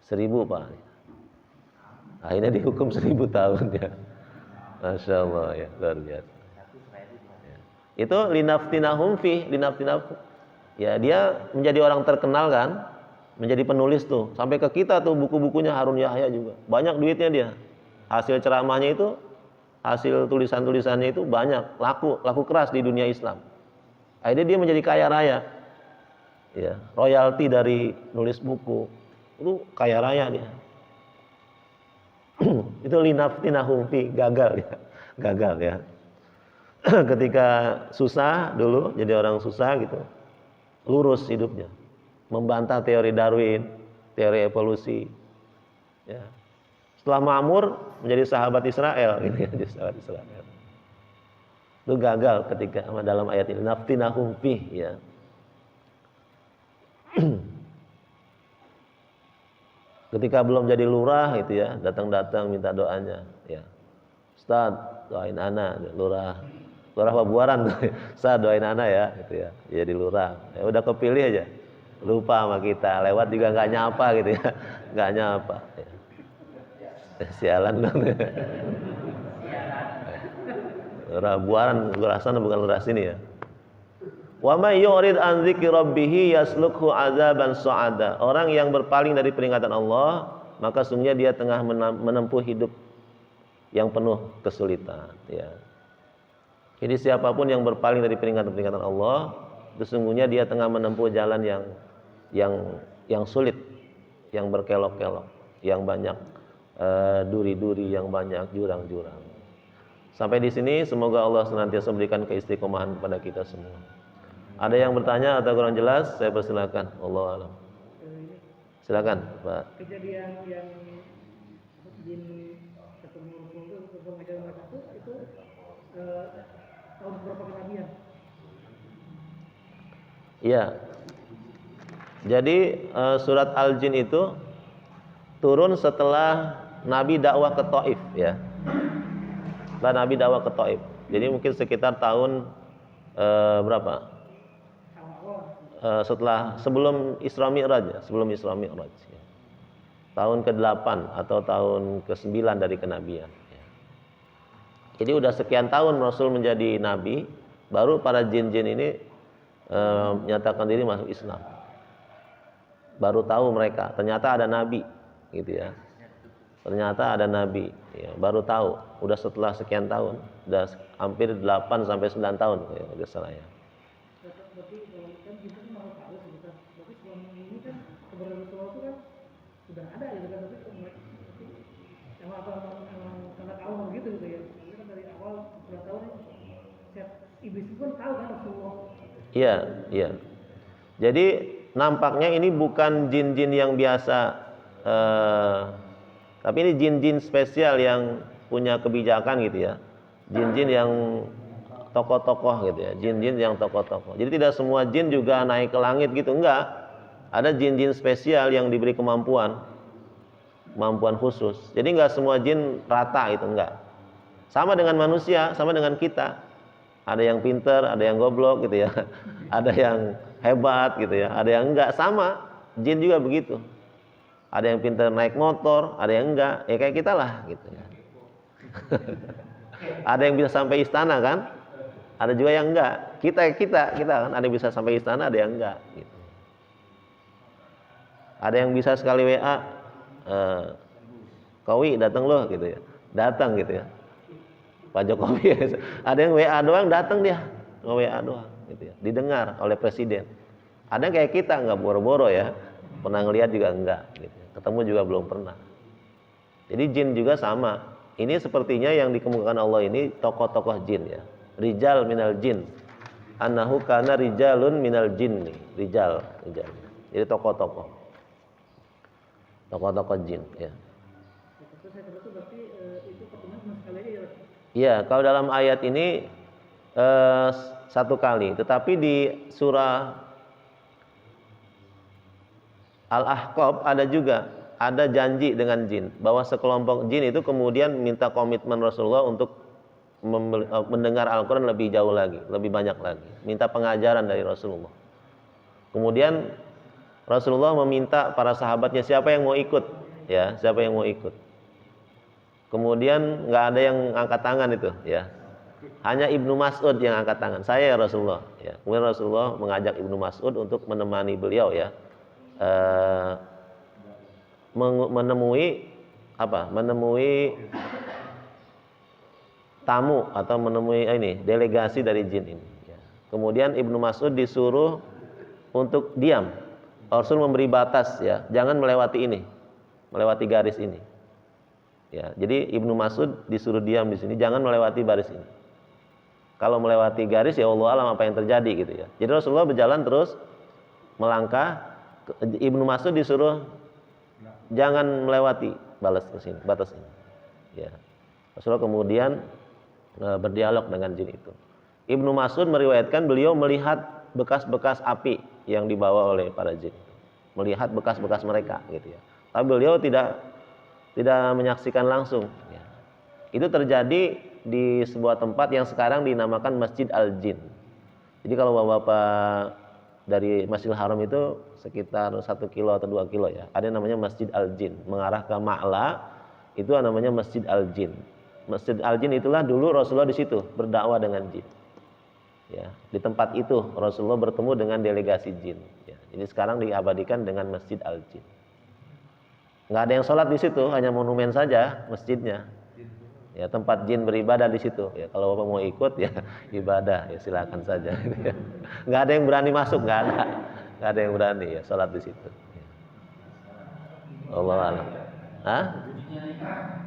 1000 Pak. Akhirnya dihukum 1000 tahun ya. Masya Allah ya, luar biasa. Itu linaftinahum fi, linaftinahum. Ya, dia menjadi orang terkenal kan, menjadi penulis tuh. Sampai ke kita tuh buku-bukunya Harun Yahya juga. Banyak duitnya dia. Hasil ceramahnya itu, hasil tulisan-tulisannya itu banyak, laku keras di dunia Islam. Akhirnya dia menjadi kaya raya. Ya, royalti dari nulis buku. Itu kaya raya dia. Itu linaftinahum fi, gagal ya. Gagal ya. Ketika susah dulu, jadi orang susah gitu, lurus hidupnya, membantah teori Darwin, teori evolusi. Ya. Setelah makmur menjadi sahabat Israel, gitu ya, jadi sahabat Israel. Itu gagal ketika dalam ayat ini, naftinahum fih ya. Ketika belum jadi lurah gitu ya, datang-datang minta doanya, ya. Ustaz, doain ana, lurah Pabuaran, saya doain anak ya, gitu ya, jadi lurah. Ya udah kepilih aja, lupa sama kita, lewat juga nggak nyapa gitu ya, nggak nyapa. Ya. Sialan dong. Lurah Pabuaran, lurah sana bukan lurah sini ya. Wa may yurid an dzikri rabbih yaslukhu azaban su'ada. Orang yang berpaling dari peringatan Allah, maka sungguhnya dia tengah menempuh hidup yang penuh kesulitan, ya. Jadi siapapun yang berpaling dari peringatan-peringatan Allah, sesungguhnya dia tengah menempuh jalan yang sulit, yang berkelok-kelok, yang banyak duri-duri, yang banyak jurang-jurang. Sampai di sini semoga Allah senantiasa memberikan keistiqomahan kepada kita semua. Ada yang bertanya atau kurang jelas, saya persilakan. Wallahu a'lam. Silakan, Pak. Kejadian yang jin ketemu itu tahun berapa kenabian? Iya. Jadi surat Al-Jin itu turun setelah Nabi dakwah ke Taif ya. Setelah Nabi dakwah ke Taif. Jadi mungkin sekitar tahun berapa? Sebelum Isra Mi'raj ya, sebelum Isra Mi'raj ya. Tahun ke-8 atau tahun ke-9 dari kenabian ya. Jadi udah sekian tahun Rasul menjadi nabi, baru para jin-jin ini menyatakan diri masuk Islam. Baru tahu mereka ternyata ada nabi gitu ya. Ternyata ada nabi ya, baru tahu udah setelah sekian tahun, udah hampir 8 sampai 9 tahun ya, udah salah ya. Berarti kan kita kan malah tahu sebentar. Berarti selama ini kan keberadaan Rasulullah itu kan sudah ada ya, tapi apa memang karena tahu begitu gitu ya. Jadi kan dari awal sudah tahu nih. Iblis itu kan tahu kan Rasulullah. Iya, iya. Jadi nampaknya ini bukan jin-jin yang biasa, tapi ini jin-jin spesial yang punya kebijakan gitu ya. Jin-jin yang tokoh-tokoh gitu ya. Jin-jin yang tokoh-tokoh. Jadi tidak semua jin juga naik ke langit gitu, enggak. Ada jin-jin spesial yang diberi kemampuan khusus. Jadi enggak semua jin rata itu, enggak. Sama dengan manusia, sama dengan kita. Ada yang pinter, ada yang goblok gitu ya. Ada yang hebat gitu ya. Ada yang enggak, sama. Jin juga begitu. Ada yang pinter naik motor, ada yang enggak. Ya kayak kita lah gitu ya. Ada yang bisa sampai istana kan? Ada juga yang enggak. Kita kan ada yang bisa sampai istana, ada yang enggak gitu. Ada yang bisa sekali WA, Kowi datang loh gitu ya. Datang gitu ya. Pak Jokowi, ada yang WA doang datang dia, WA doang, gitu ya. Didengar oleh presiden. Ada yang kayak kita nggak boro-boro ya, pernah ngelihat juga enggak, gitu. Ketemu juga belum pernah. Jadi jin juga sama. Ini sepertinya yang dikemukakan Allah ini tokoh-tokoh jin ya. Rijal minal jin, annahu kana rijalun minal jin nih, rijal. Jadi tokoh-tokoh jin ya. Terus berarti itu pertemuan cuma sekali aja ya. Iya, kalau dalam ayat ini satu kali, tetapi di surah Al-Ahqaf ada janji dengan jin bahwa sekelompok jin itu kemudian minta komitmen Rasulullah untuk mendengar Al-Quran lebih jauh lagi, lebih banyak lagi, minta pengajaran dari Rasulullah. Kemudian Rasulullah meminta para sahabatnya siapa yang mau ikut, ya, siapa yang mau ikut. Kemudian nggak ada yang angkat tangan itu, ya. Hanya Ibnu Mas'ud yang angkat tangan. Saya ya Rasulullah. Ya. Kemudian Rasulullah mengajak Ibnu Mas'ud untuk menemani beliau, ya, menemui tamu atau menemui delegasi dari jin ini. Ya. Kemudian Ibnu Mas'ud disuruh untuk diam. Rasul memberi batas, ya, jangan melewati garis ini. Ya, jadi Ibnu Mas'ud disuruh diam di sini, jangan melewati baris ini. Kalau melewati garis ya Allah alam apa yang terjadi gitu ya. Jadi Rasulullah berjalan terus melangkah, Ibnu Mas'ud disuruh jangan melewati batas ini. Ya. Rasulullah kemudian berdialog dengan jin itu. Ibnu Mas'ud meriwayatkan beliau melihat bekas-bekas api yang dibawa oleh para jin. Melihat bekas-bekas mereka gitu ya. Tapi beliau tidak menyaksikan langsung ya. Itu terjadi di sebuah tempat yang sekarang dinamakan Masjid Al-Jin. Jadi kalau bapak-bapak dari Masjidil Haram itu sekitar 1 kilo atau 2 kilo ya, ada yang namanya Masjid Al-Jin. Mengarah ke Ma'la itu namanya Masjid Al-Jin. Masjid Al-Jin itulah dulu Rasulullah di situ berdakwah dengan jin. Ya, di tempat itu Rasulullah bertemu dengan delegasi jin ya. Jadi sekarang diabadikan dengan Masjid Al-Jin. Nggak ada yang sholat di situ, hanya monumen saja masjidnya. Ya, tempat jin beribadah di situ. Ya, kalau bapak mau ikut ya ibadah, ya silakan saja. Nggak ada yang berani masuk, nggak ada yang berani ya sholat di situ. Allah alam.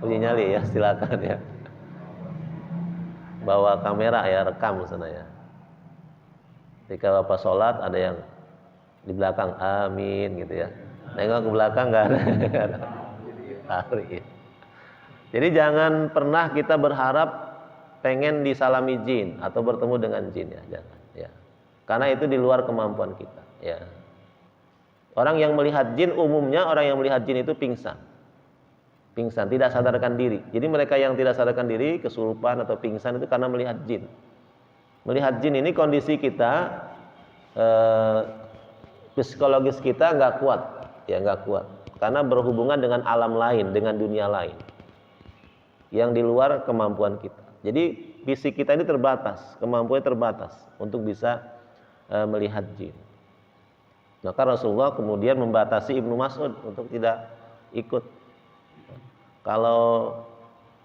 Uji nyali ya, silakan ya. Bawa kamera ya, rekam sana ya. Ketika bapak sholat ada yang di belakang amin gitu ya. Nengok ke belakang nggak ada. Lari. Jadi jangan pernah kita berharap pengen disalami jin atau bertemu dengan jin ya, jangan ya. Karena itu di luar kemampuan kita ya. Orang yang melihat jin umumnya orang yang melihat jin itu pingsan, tidak sadarkan diri. Jadi mereka yang tidak sadarkan diri, kesurupan atau pingsan itu karena melihat jin. Melihat jin ini kondisi kita psikologis kita nggak kuat. Ya nggak kuat karena berhubungan dengan alam lain, dengan dunia lain yang di luar kemampuan kita. Jadi fisik kita ini terbatas, kemampuannya terbatas untuk bisa melihat jin. Maka Rasulullah kemudian membatasi Ibnu Mas'ud untuk tidak ikut. Kalau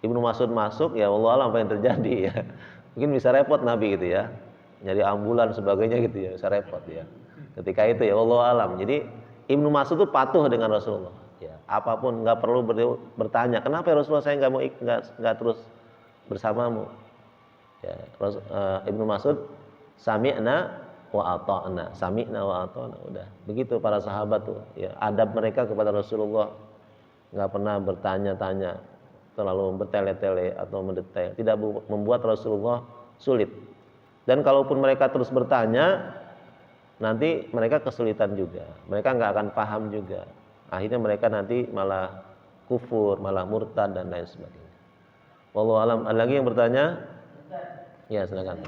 Ibnu Mas'ud masuk ya Allah alam apa yang terjadi ya. Mungkin bisa repot Nabi gitu ya, nyari ambulan sebagainya gitu ya, bisa repot ya. Ketika itu ya Allah alam. Jadi Ibnu Mas'ud itu patuh dengan Rasulullah. Ya, apapun nggak perlu bertanya, kenapa ya Rasulullah saya nggak mau nggak terus bersamamu. Ya, Ibnu Mas'ud sami'na wa ata'na, sami'na wa ata'na, udah. Begitu para sahabat tuh, ya, adab mereka kepada Rasulullah nggak pernah bertanya-tanya, terlalu bertele-tele atau mendetail, tidak membuat Rasulullah sulit. Dan kalaupun mereka terus bertanya, nanti mereka kesulitan juga, mereka nggak akan paham juga. Akhirnya mereka nanti malah kufur, malah murtad dan lain sebagainya. Wallahu alam. Ada lagi yang bertanya? Ya, silakan.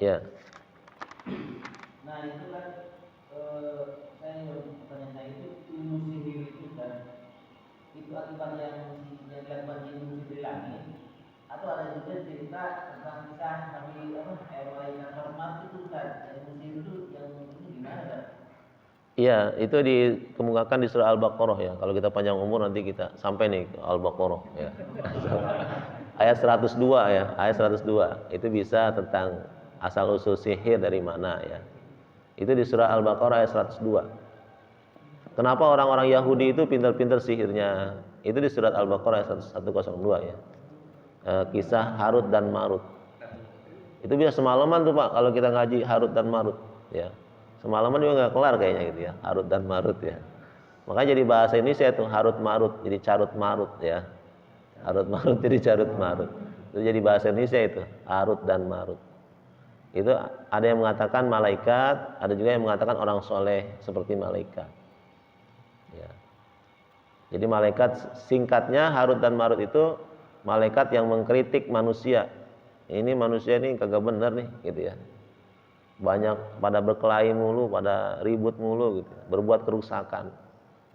Ya. Nah itu kan saya bertanya itu ilmu sihir itu kan itu akibat yang dilakukan ilmu sihir langit atau ada juga cerita tentang kisah Nabi malaikat Rahmat itu kan ilmu sihir itu yang ini gimana kan? Iya, itu dikemukakan di surah Al-Baqarah ya. Kalau kita panjang umur nanti kita sampai nih ke Al-Baqarah ya. Ayat 102 ya, ayat 102. Itu bisa tentang asal usul sihir dari mana ya. Itu di surah Al-Baqarah ayat 102. Kenapa orang-orang Yahudi itu pintar-pintar sihirnya? Itu di surat Al-Baqarah ayat 102 ya. Kisah Harut dan Marut. Itu bisa semalaman tuh Pak kalau kita ngaji Harut dan Marut ya. Semalaman juga nggak kelar kayaknya gitu ya, Harut dan Marut ya. Makanya jadi bahasa Indonesia itu Harut Marut, jadi Carut Marut ya. Harut Marut jadi Carut Marut. Itu jadi bahasa Indonesia itu, Harut dan Marut. Itu ada yang mengatakan malaikat, ada juga yang mengatakan orang soleh seperti malaikat. Ya. Jadi malaikat, singkatnya Harut dan Marut itu malaikat yang mengkritik manusia. Ini manusia ini kagak bener nih gitu ya. Banyak pada berkelahi mulu, pada ribut mulu gitu, berbuat kerusakan.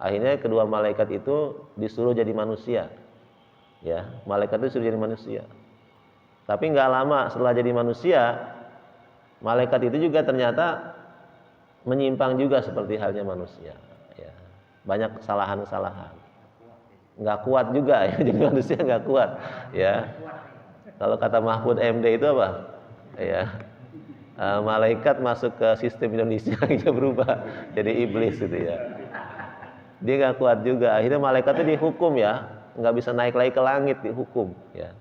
Akhirnya kedua malaikat itu disuruh jadi manusia. Ya, malaikat itu disuruh jadi manusia. Tapi nggak lama setelah jadi manusia, malaikat itu juga ternyata menyimpang juga seperti halnya manusia. Ya, banyak kesalahan-kesalahan. Nggak kuat juga ya, jadi manusia nggak kuat. Ya, kalau kata Mahfud MD itu apa? Ya. Malaikat masuk ke sistem Indonesia dia berubah jadi iblis gitu ya. Dia nggak kuat juga. Akhirnya malaikat itu dihukum ya, nggak bisa naik lagi ke langit, dihukum ya.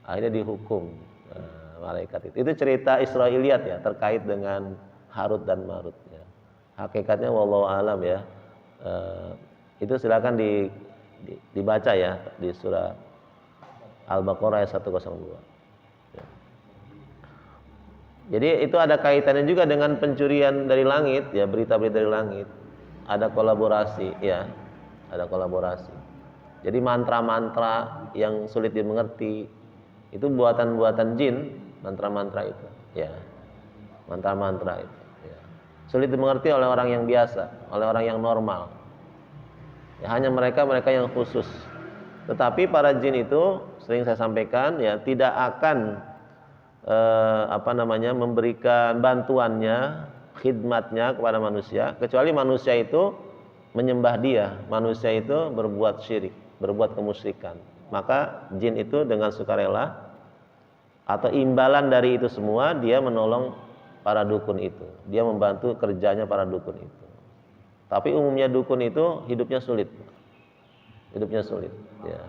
Akhirnya dihukum malaikat itu. Itu cerita Israiliyat ya terkait dengan Harut dan Marut ya. Hakikatnya wallahu alam ya. Itu silakan dibaca ya di surah Al-Baqarah ayat 102. Jadi itu ada kaitannya juga dengan pencurian dari langit ya, berita-berita dari langit. Ada kolaborasi ya, ada kolaborasi. Jadi mantra-mantra yang sulit dimengerti itu buatan-buatan jin, mantra-mantra itu ya. Mantra-mantra itu ya. Sulit dimengerti oleh orang yang biasa, oleh orang yang normal. Ya, hanya mereka yang khusus. Tetapi para jin itu sering saya sampaikan ya tidak akan memberikan bantuannya, khidmatnya kepada manusia kecuali manusia itu menyembah dia, manusia itu berbuat syirik, berbuat kemusyrikan. Maka jin itu dengan sukarela atau imbalan dari itu semua dia menolong para dukun itu, dia membantu kerjanya para dukun itu. Tapi umumnya dukun itu hidupnya sulit ya.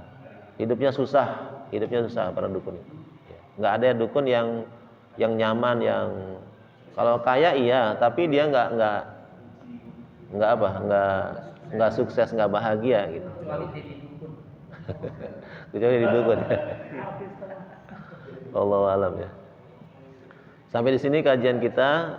Hidupnya susah para dukun itu. Nggak ada dukun yang nyaman, yang kalau kaya iya, tapi dia nggak sukses, nggak bahagia gitu. Kecuali di dukun. Wallahu alam ya. Sampai di sini kajian kita.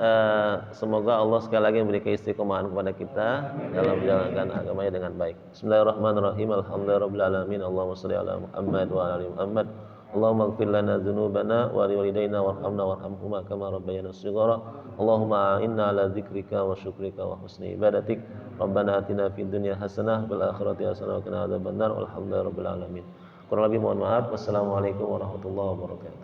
Semoga Allah sekali lagi memberikan istiqomahan kepada kita dalam menjalankan agamanya dengan baik. Bismillahirrahmanirrahim. Alhamdulillahirabbil alamin. Allahumma shalli ala Muhammad wa ala ali Muhammad. Allahumma ighfir lana dzunubana wa liwalidayna warhamna warhamhuma kama rabbayana shighara. Allahumma inna ala dzikrika wa syukrika wa husni ibadatik. Rabbana atina fid dunya hasanah wal akhirati hasanah wa qina adzabannar. Walhamdulillahirabbil alamin. Kurang lebih mohon maaf. Wassalamualaikum warahmatullahi wabarakatuh.